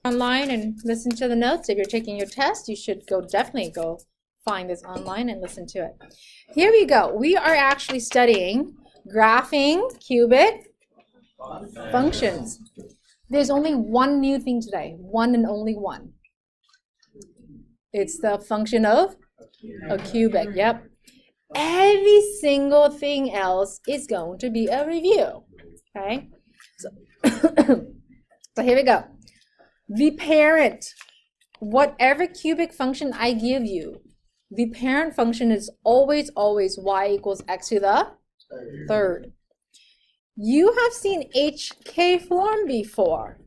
online and listen to the notes. If you're taking your test, you should definitely go find this online and listen to it. Here we go. We are actually studying graphing cubic functions. There's only one new thing today, one and only one. It's the function of a cubic. Yep. Every single thing else is going to be a review. Okay. So, so here we go. The parent, whatever cubic function I give you, the parent function is always y equals x to the third. You have seen HK form before.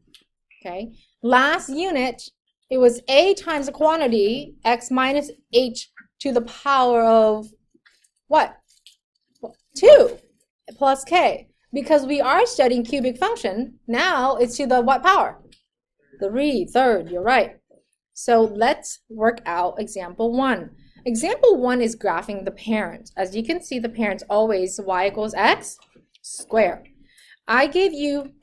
Okay. Last unit, it was a times the quantity, x minus h to the power of what? 2 plus k. Because we are studying cubic function, now it's to the what power? The third, you're right. So let's work out example 1. Example 1 is graphing the parent. As you can see, the parent's always y equals x squared. I gave you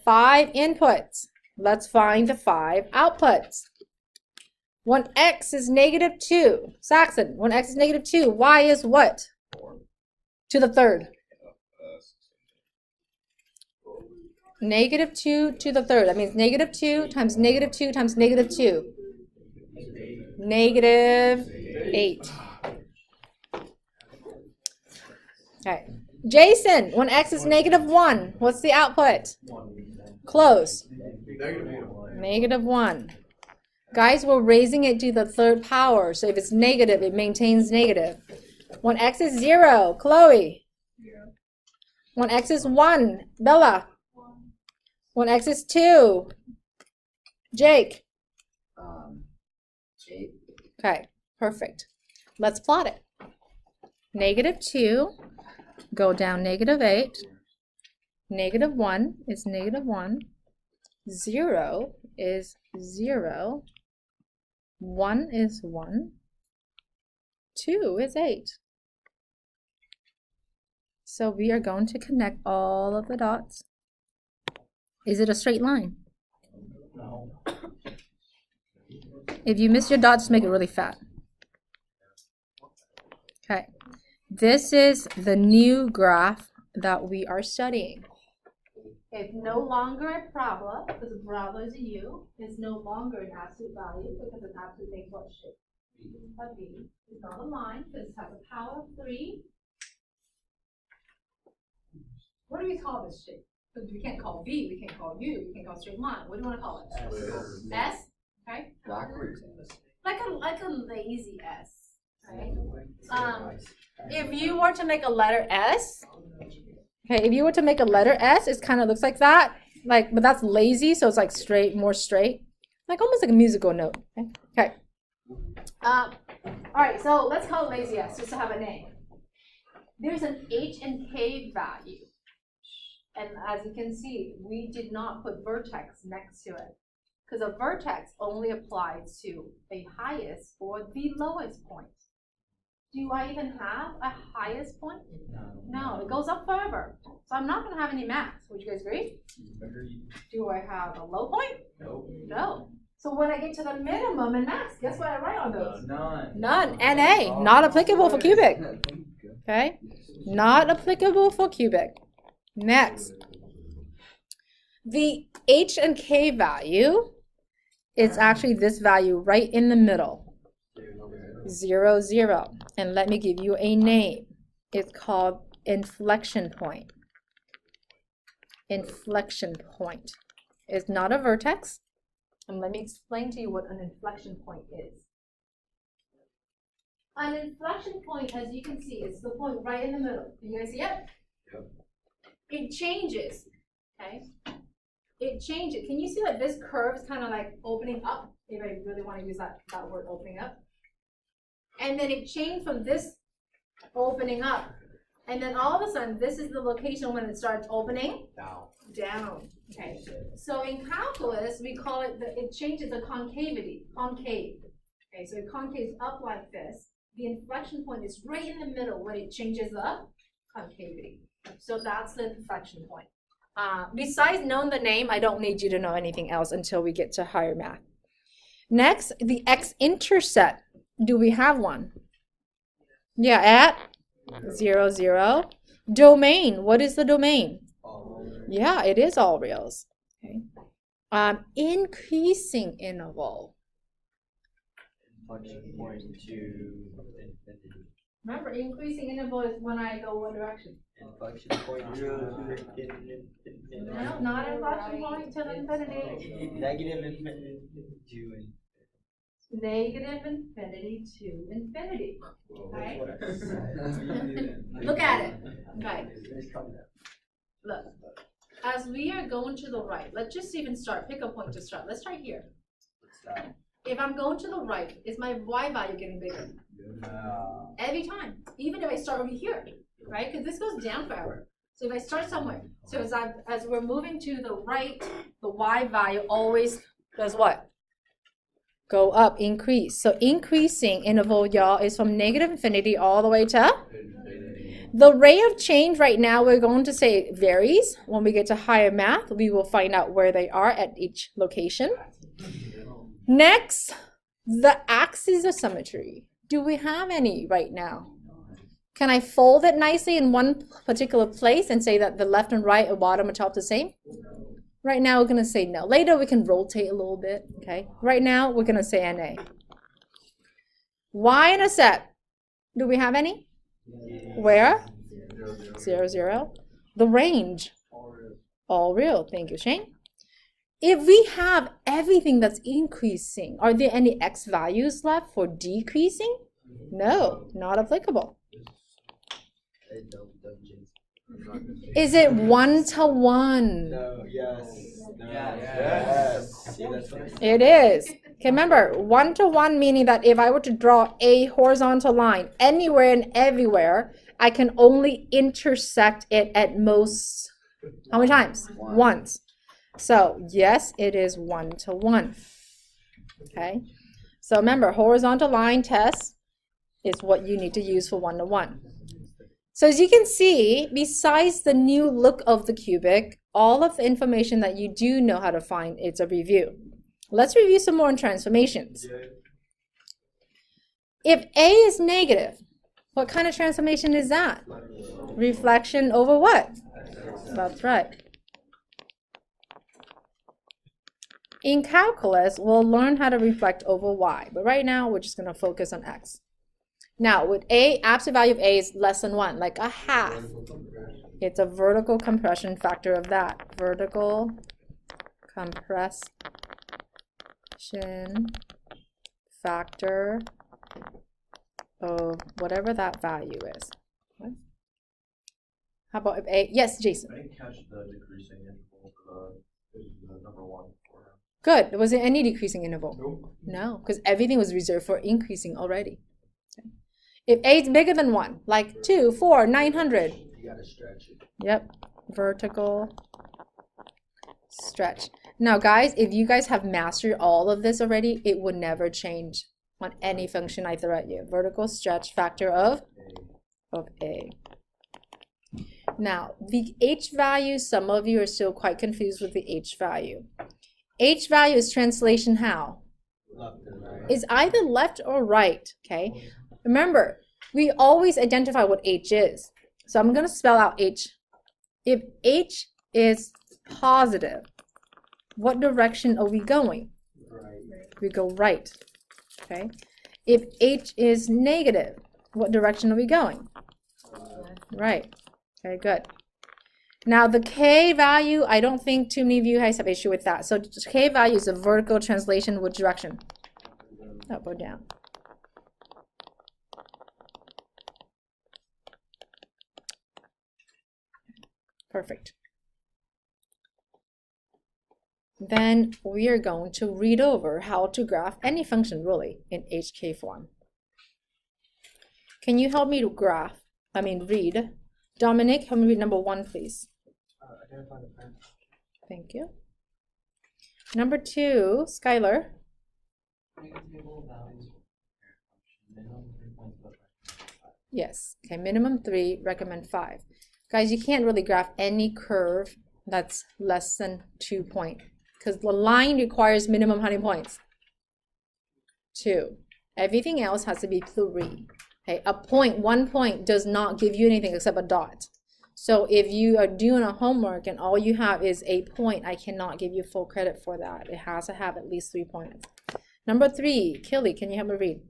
5 inputs. Let's find the 5 outputs. When x is negative 2, Saxon, when x is negative 2, y is what? 4. To the third. Negative 2 to the third. That means negative 2 times negative 2 times negative 2. Negative 8. Okay. Jason, when x is negative 1, what's the output? Close. Negative 1. Guys, we're raising it to the third power. So if it's negative, it maintains negative. When x is 0, Chloe. When x is 1, Bella. When x is 2, Jake. Okay, perfect. Let's plot it. Negative 2, go down negative 8. Negative 1 is negative 1. 0 is 0. 1 is 1. 2 is 8. So we are going to connect all of the dots. Is it a straight line? No. If you miss your dots, just make it really fat. Okay. This is the new graph that we are studying. It's no longer a parabola, because a parabola is a U. It's no longer an absolute value, because an absolute makes what shape? A V. It's not a line, because it has a power of 3. What do we call this shape? Because we can't call V, we can't call U, we can't call straight line. What do you want to call it? S? Okay. Like a lazy S. Right? If you were to make a letter S, okay, if you were to make a letter S, it kind of looks like that. But that's lazy, so it's like straight, more straight. Like almost like a musical note. Okay. All right, so let's call it lazy S just to have a name. There's an H and K value. And as you can see, we did not put vertex next to it. Because a vertex only applies to the highest or the lowest point. Do I even have a highest point? No, it goes up forever. So I'm not going to have any max. Would you guys agree? Do I have a low point? No. So when I get to the minimum and max, guess what I write on those? None. None. NA. Not applicable for cubic. Okay? Not applicable for cubic. Next. The H and K value is actually this value right in the middle. 0, 0. And let me give you a name. It's called inflection point. Inflection point. It's not a vertex. And let me explain to you what an inflection point is. An inflection point, as you can see, is the point right in the middle. Can you guys see it? Yep. It changes. Okay? It changes. Can you see that this curve is kind of like opening up? If I really want to use that word opening up. And then it changed from this opening up. And then all of a sudden, this is the location when it starts opening down. Okay. So in calculus, we call it, it changes the concavity. Concave. Okay, so it concaves up like this. The inflection point is right in the middle when it changes the concavity. So that's the inflection point. Besides knowing the name, I don't need you to know anything else until we get to higher math. Next, the X-Intercept. Do we have one? Yeah, at 0, 0. Domain. What is the domain? Yeah, it is all reals. Okay. Increasing interval. Inflection point to infinity. Remember, increasing interval is when I go one direction. Inflection point to infinity. No, not inflection point to infinity. Negative infinity to infinity. Negative infinity to infinity. Okay? Look at it. Okay. Look. As we are going to the right, let's just even start. Pick a point to start. Let's start here. If I'm going to the right, is my y value getting bigger? Every time. Even if I start over here, right? Because this goes down forever. So if I start somewhere, so as we're moving to the right, the y value always does what? Go up, increase. So increasing interval, y'all, is from negative infinity all the way to? The rate of change right now, we're going to say it varies. When we get to higher math, we will find out where they are at each location. Next, the axes of symmetry. Do we have any right now? Can I fold it nicely in one particular place and say that the left and right, or bottom and top the same? Right now, we're going to say no. Later, we can rotate a little bit, okay? Right now, we're going to say NA. Y-intercept. Do we have any? Where? 0, 0. The range. All real. Thank you, Shane. If we have everything that's increasing, are there any x values left for decreasing? No, not applicable. Is it 1 to 1? No, yes. No, yes. See, that's what It is. Okay, remember, 1 to 1 meaning that if I were to draw a horizontal line anywhere and everywhere, I can only intersect it at most, how many times? Once. So, yes, it is 1 to 1. Okay? So remember, horizontal line test is what you need to use for 1 to 1. So as you can see, besides the new look of the cubic, all of the information that you do know how to find, it's a review. Let's review some more on transformations. If A is negative, what kind of transformation is that? Reflection over what? That's right. In calculus, we'll learn how to reflect over y, but right now we're just going to focus on x. Now, with A, absolute value of A is less than 1, like a half. It's a vertical compression factor of that. Vertical compression factor of whatever that value is. What? How about if A? Yes, Jason. I didn't catch the decreasing interval for the number 1. Good. Was there any decreasing interval? Nope. No, because everything was reserved for increasing already. Okay. If A is bigger than 1, like 2, 4, 900. You gotta stretch it. Yep. Vertical stretch. Now, guys, if you guys have mastered all of this already, it would never change on any function I throw at you. Vertical stretch factor of A. Now, the h value, some of you are still quite confused with the h value. H value is translation how? Left and right. It's either left or right, okay? Remember, we always identify what h is. So I'm going to spell out h. If h is positive, what direction are we going? Right. We go right, okay? If h is negative, what direction are we going? Right. Okay, good. Now the k value, I don't think too many of you guys have issue with that. So k value is a vertical translation. Which direction? Up or down? Perfect. Then we are going to read over how to graph any function really in HK form. Can you help me to read? Dominic, help me read number 1, please. Thank you. Number 2, Skylar. Yes. Okay, minimum 3, recommend 5. Guys, you can't really graph any curve That's less than 2 points. Because the line requires minimum how many points? 2. Everything else has to be 3. Okay, 1 point does not give you anything except a dot. So if you are doing a homework and all you have is a point, I cannot give you full credit for that. It has to have at least 3 points. Number 3, Kelly, can you help me read?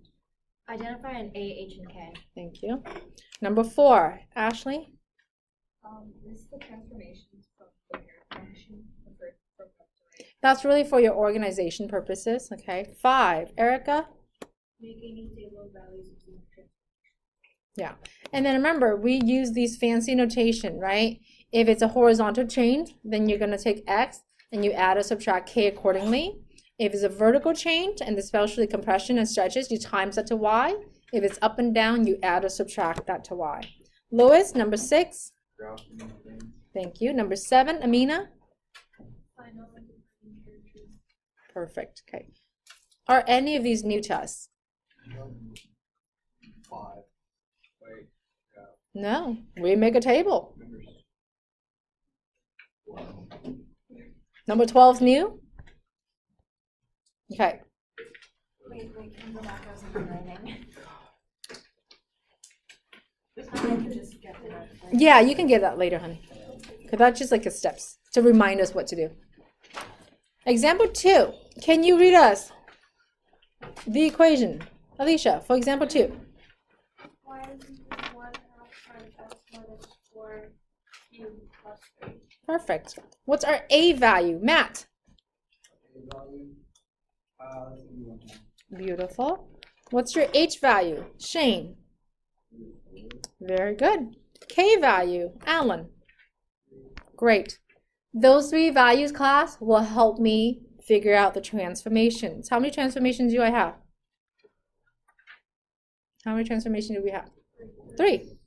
Identify an A, H, and K. Thank you. Number 4, Ashley? List the transformations from the parent function from left to right. That's really for your organization purposes. Okay. 5, Erica? Make any table of values of symmetry. Yeah. And then remember, we use these fancy notation, right? If it's a horizontal change, then you're going to take X and you add or subtract K accordingly. If it's a vertical change, and especially compression and stretches, you times that to Y. If it's up and down, you add or subtract that to Y. Lois, number 6. Thank you. Number 7, Amina. Find all the different characters. Perfect. Okay. Are any of these new to us? 5. Wait. No. We make a table. Number 12 is new? Okay. Wait, can you go back? I was handwriting. I can just get it. Yeah, you can get that later, honey. Because that's just like a steps to remind us what to do. Example 2. Can you read us the equation? Alicia, for example 2. Y is equal to 1 half times x minus 4 cubed plus 3. Perfect. What's our A value? Matt. Beautiful. What's your H value? Shane. Very good. K value? Alan. Great. Those 3 values, class, will help me figure out the transformations. How many transformations do I have? How many transformations do we have? 3.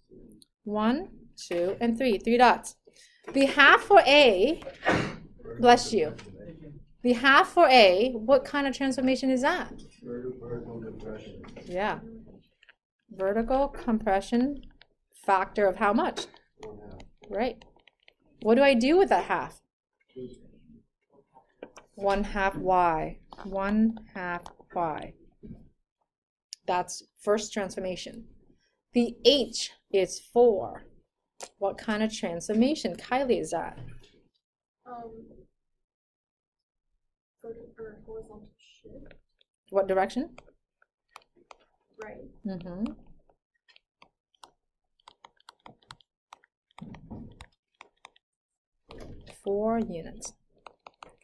1, 2, and 3. 3 dots. The half for A, bless you. The half for A, what kind of transformation is that? Vertical compression. Yeah. Vertical compression factor of how much? 1/2. Right. What do I do with that half? 1/2 y. 1/2 y. That's first transformation. The H is 4. What kind of transformation, Kylie, is that? Vertical or horizontal shift. What direction? Right. Mm-hmm. Four units.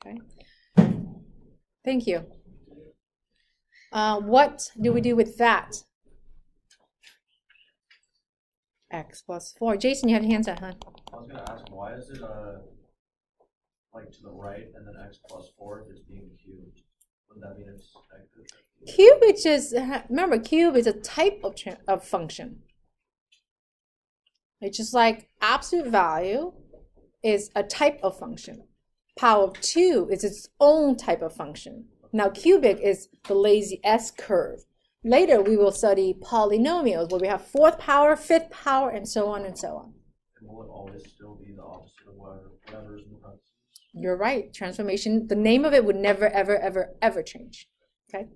Okay. Thank you. What do we do with that? X plus 4. Jason, you have your hands up, huh? I was gonna ask, why is it like to the right and then x plus 4 if it's being cubed? Wouldn't that mean it's negative? Cube is just, remember, cube is a type of function. It's just like absolute value is a type of function. Power of 2 is its own type of function. Now, cubic is the lazy S curve. Later, we will study polynomials where we have 4th power, 5th power, and so on and so on. And will it always still be the opposite of whatever is in the parentheses? You're right. Transformation, the name of it would never, ever, ever, ever change. Okay.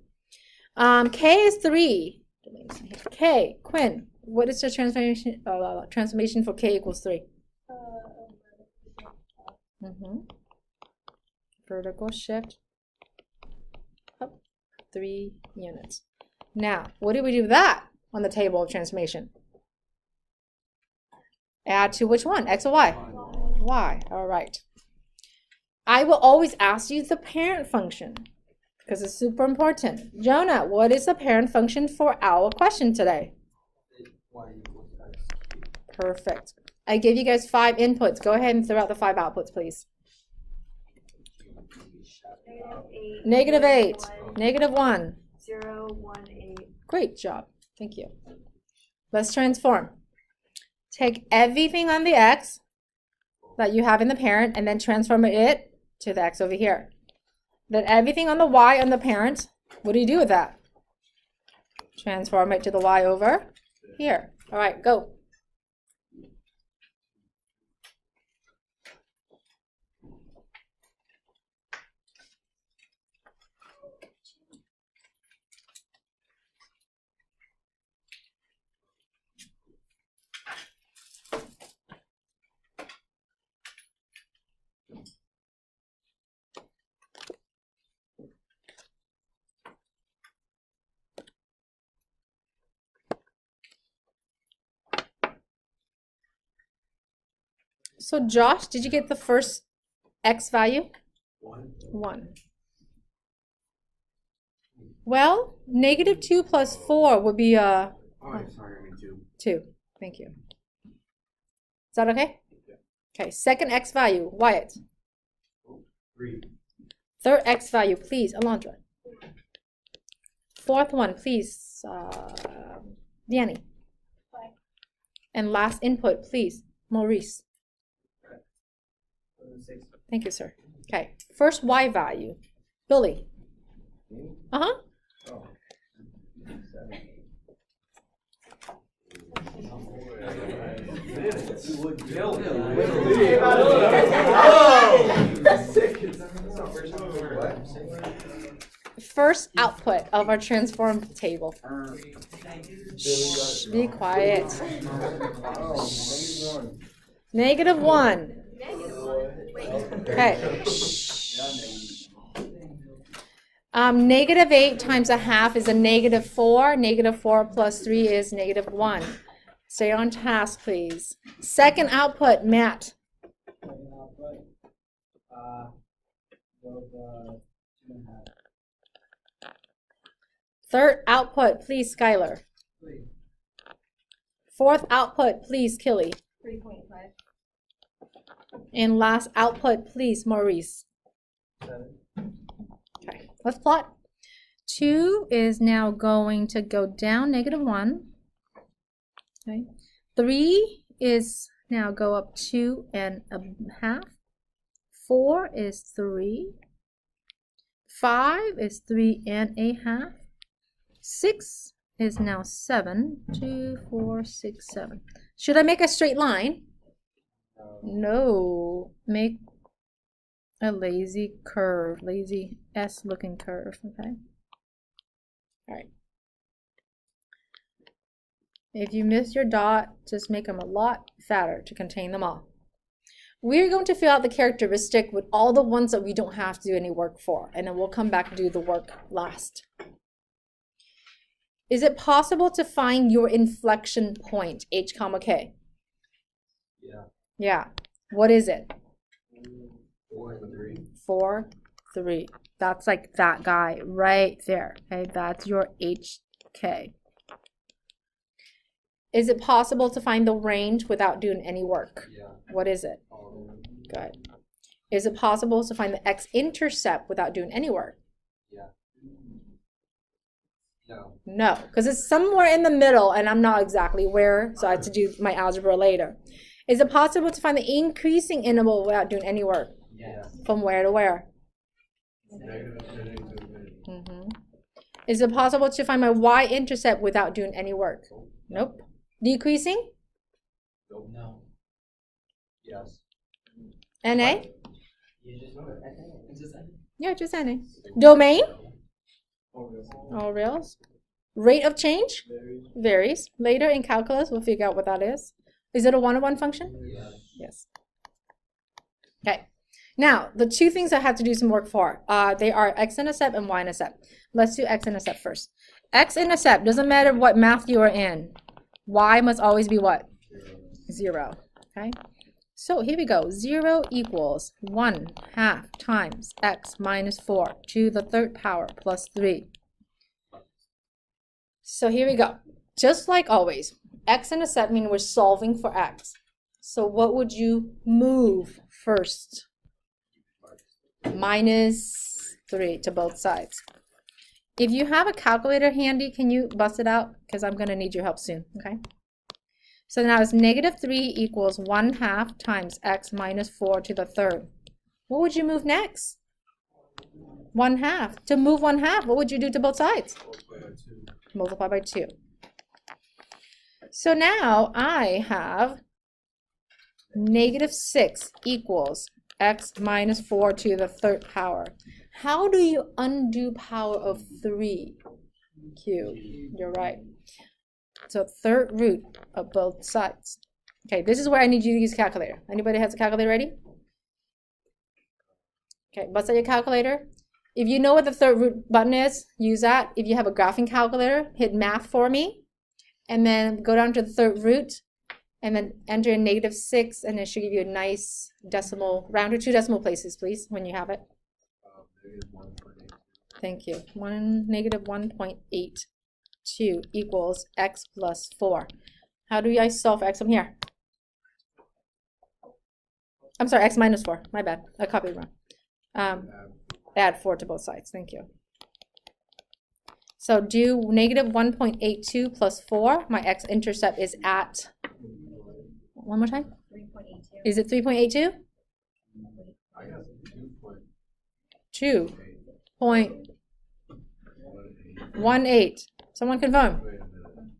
K is 3. K, Quinn, what is the transformation for K equals 3? Vertical shift up 3 units. Now, what do we do with that on the table of transformation? Add to which one? X or Y? Y. All right. I will always ask you the parent function because it's super important. Jonah, what is the parent function for our question today? Perfect. I gave you guys 5 inputs. Go ahead and throw out the 5 outputs, please. -8, -1. 0, 1, 8. Great job. Thank you. Let's transform. Take everything on the X that you have in the parent and then transform it to the X over here. Then everything on the Y on the parent, what do you do with that? Transform it to the Y over here. All right, go. So Josh, did you get the first x value? 1. Well, negative 2 plus 4 would be Oh, sorry, I mean 2. 2. Thank you. Is that okay? Okay, second x value, Wyatt. 3. Third x value, please, Alondra. Fourth one, please, Danny. 5. And last input, please, Maurice. 6. Thank you, sir. Okay, first y value, Billy. Uh-huh. Oh. 7. First output of our transform table. Shh, be quiet. Negative 1. Okay. Negative 8 times a half is a negative 4. Negative 4 plus 3 is negative 1. Stay on task, please. Second output, Matt. Second output, 2.5. Third output, please, Skylar. 3. Fourth output, please, Killy. 3.5. And last output, please, Maurice. 7. Okay, let's plot. 2 is now going to go down, negative 1. Okay. 3 is now go up 2.5. 4 is 3. 5 is 3.5. 6 is now 7. 2, 4, 6, 7. Should I make a straight line? No. Make a lazy curve, lazy S-looking curve, okay? All right. If you miss your dot, just make them a lot fatter to contain them all. We're going to fill out the characteristic with all the ones that we don't have to do any work for, and then we'll come back and do the work last. Is it possible to find your inflection point, H, K? Yeah. Yeah. What is it? 4 and 3. 4, 3. That's like that guy right there. Okay, that's your HK. Is it possible to find the range without doing any work? Yeah. What is it? Good. Is it possible to find the X-intercept without doing any work? Yeah. No. No, because it's somewhere in the middle and I'm not exactly where, so I have to do my algebra later. Is it possible to find the increasing interval without doing any work? Yeah. From where to where? Is it possible to find my y-intercept without doing any work? Nope. Decreasing? No. Yes. NA? You just know it. Yeah, just NA. Domain? All reals. Rate of change? Varies. Later in calculus, we'll figure out what that is. Is it a one-to-one function? Yes. Yes. Okay. Now, the two things I have to do some work for, they are X-intercept and Y-intercept. Let's do X-intercept first. X-intercept, doesn't matter what math you are in. Y must always be what? 0. Okay. So here we go. 0 equals 1/2 times x minus 4 to the third power plus 3. So here we go. Just like always, X-intercept means we're solving for x. So what would you move first? -3 to both sides. If you have a calculator handy, can you bust it out? Because I'm going to need your help soon, okay? So now it's -3 equals 1/2 times x minus 4 to the third. What would you move next? 1/2. To move 1/2, what would you do to both sides? Multiply by 2. So now I have -6 equals x minus 4 to the third power. How do you undo power of 3 cubed? You're right. So third root of both sides. Okay, this is where I need you to use a calculator. Anybody has a calculator ready? Okay, bust out your calculator. If you know what the third root button is, use that. If you have a graphing calculator, hit math for me. And then go down to the third root and then enter in -6, and it should give you a nice decimal, round to 2 decimal places, please, when you have it. Thank you. -1.82 equals x plus 4. How do I solve for x from here? I'm sorry, x minus 4. My bad. I copied wrong. Add 4 to both sides. Thank you. So do -1.82 plus 4. My x-intercept is at, one more time? 3.82. Is it 3.82? 2.18. Someone confirm.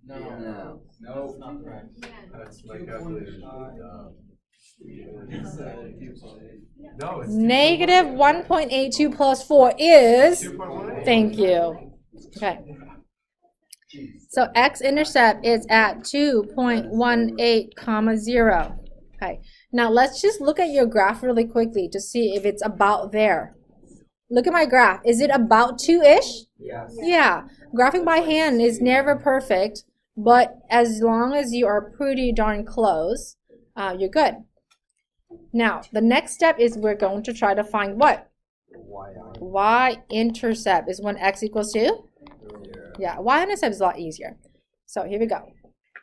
No. No. Not correct. That's my calculation. No, it's -1.82 plus 4 is, 2.18. thank you. Okay. So x-intercept is at 2.18 comma 0. Okay. Now let's just look at your graph really quickly to see if it's about there. Look at my graph. Is it about 2-ish? Yes. Yeah. Graphing by hand is never perfect, but as long as you are pretty darn close, you're good. Now, the next step is we're going to try to find what? Y-intercept is when x equals 2? Yeah, y-intercept is a lot easier. So here we go.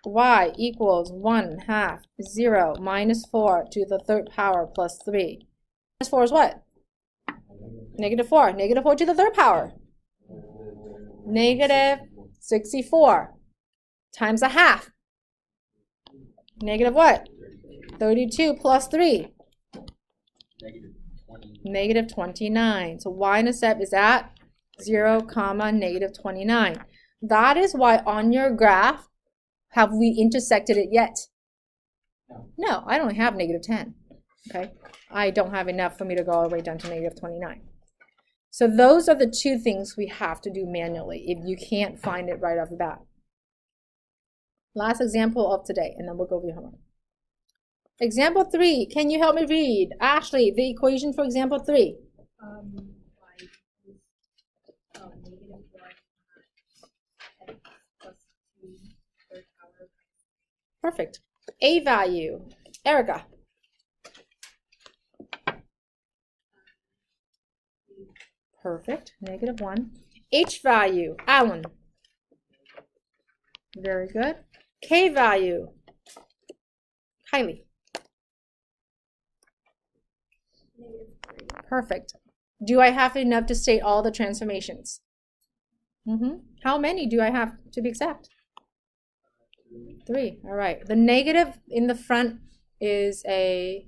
Y equals 1/2 0 minus 4 to the 3rd power plus 3. Minus 4 is what? -4. -4 to the 3rd power. -64 times 1/2. Negative what? 32 plus 3. -29. So y-intercept is at 0, -29. That is why on your graph, have we intersected it yet? No, I don't have -10. Okay, I don't have enough for me to go all the way down to -29. So those are the 2 things we have to do manually if you can't find it right off the bat. Last example of today, and then we'll go over your homework. Example 3, can you help me read? Ashley, the equation for example 3. Perfect. A value, Erica. Perfect, -1. H value, Alan. Very good. K value, Kylie. Perfect. Do I have enough to state all the transformations? How many do I have to be exact? 3. All right. The negative in the front is a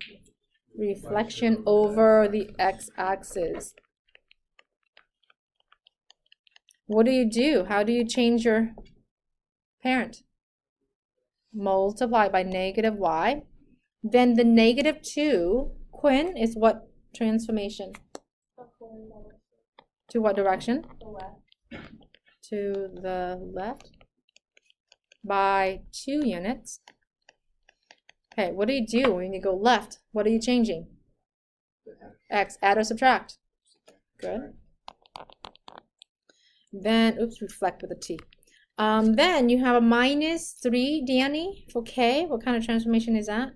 reflection over the x-axis. What do? How do you change your parent? Multiply by -y. Then the -2, Quinn, is what transformation? To what direction? To the left. By 2 units. Okay, what do you do when you go left? What are you changing? X, add or subtract? Good. Then, oops, reflect with a T. Then you have a -3, Danny, for K. What kind of transformation is that?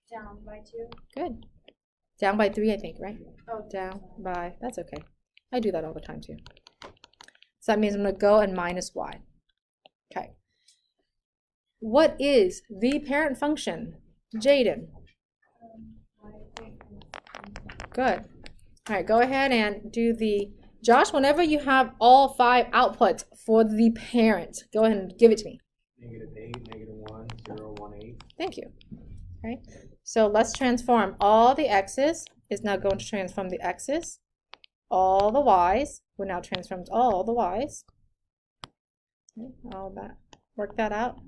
Down by 2. Good. Down by 3, I think, right? Oh, Down by, that's okay. I do that all the time too. So that means I'm going to go and -y. Okay. What is the parent function? Jaden. Good. All right, go ahead and do the, Josh, whenever you have all 5 outputs for the parent, go ahead and give it to me. -8, -1, 0, 1, 8. Thank you. All right. So let's transform all the x's. Is now going to transform the x's. All the y's will now transform all the y's. Okay, all that. Work that out.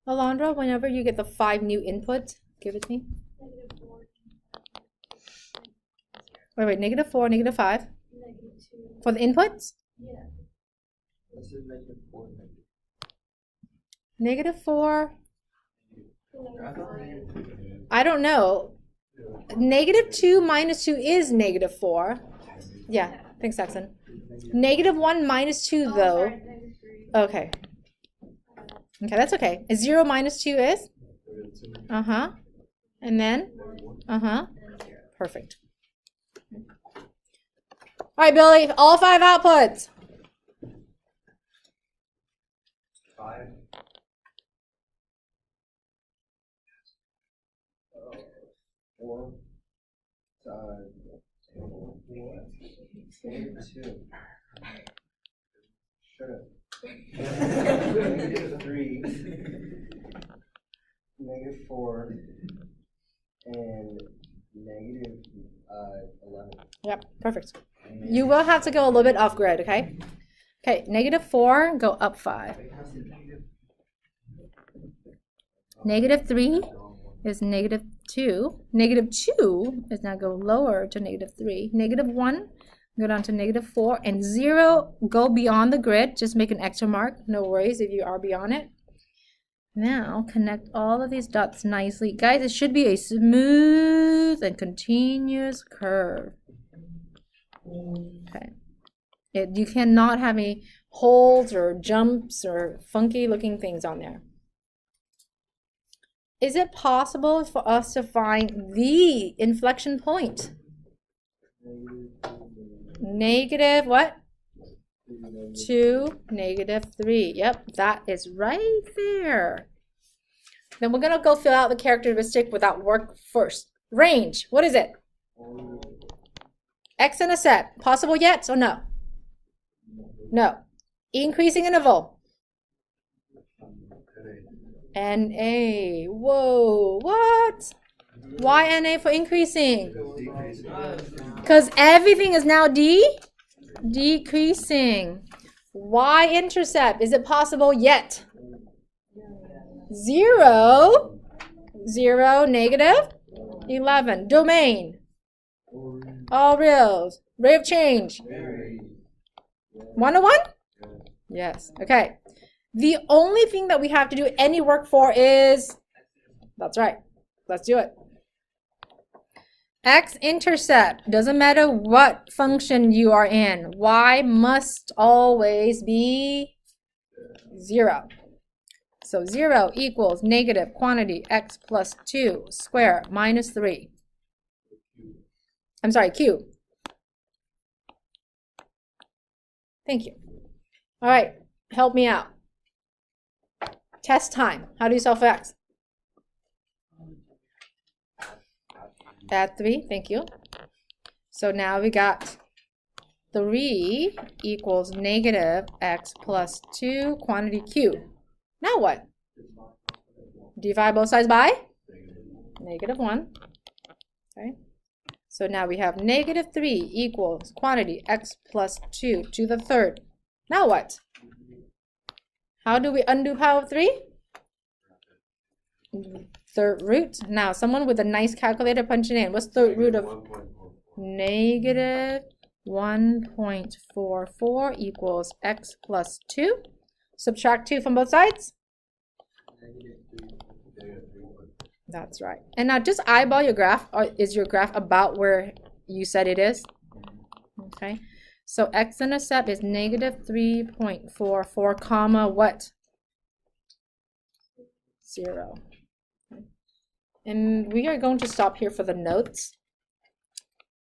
Alondra, whenever you get the 5 new inputs, give it to me. Wait, -4, -5. -2. For the inputs? Yeah. This is -4. -4. I don't know. -2 minus 2 is -4. Yeah, thanks, Saxon. Negative 1 minus 2, Oh, though. sorry, -3. Okay. Okay, that's okay. 0 minus 2 is? Uh-huh. And then? Uh-huh. Perfect. All right, Billy, all 5 outputs. 5. 4. 2. Sure. -3. -4. And -11. Yep, perfect. You will have to go a little bit off grid, okay? Okay, -4, go up 5. -3 is -2. -2 is now go lower to -3. -1, go down to -4. And 0, go beyond the grid. Just make an extra mark. No worries if you are beyond it. Now, connect all of these dots nicely. Guys, it should be a smooth and continuous curve. Okay. You cannot have any holes or jumps or funky looking things on there. Is it possible for us to find the inflection point? Negative what? 2, -3. Yep, that is right there. Then we're going to go fill out the characteristic without work first. Range, what is it? X-Intercept, possible yet or no? No. Increasing interval. NA. Whoa, what? Why NA for increasing? Because everything is now decreasing. Y-intercept, is it possible yet? 0, 0, -11. Domain. All reals. Rate of change. 101? Yes. Okay. The only thing that we have to do any work for is, that's right. Let's do it. X-intercept. Doesn't matter what function you are in. Y must always be 0. So 0 equals negative quantity x plus 2 square minus 3. I'm sorry, Q. Thank you. All right, help me out. Test time. How do you solve for x? Add 3, thank you. So now we got 3 equals negative x plus 2 quantity q. Now what? Divide both sides by? -1. Okay. So now we have -3 equals quantity x plus 2 to the third. Now what? How do we undo power of 3? Third root. Now, someone with a nice calculator punch it in. What's third root of -1.44 equals x plus 2? Subtract 2 from both sides? That's right. And now just eyeball your graph. Or is your graph about where you said it is? Okay. So x-intercept is -3.44 comma what? 0. And we are going to stop here for the notes.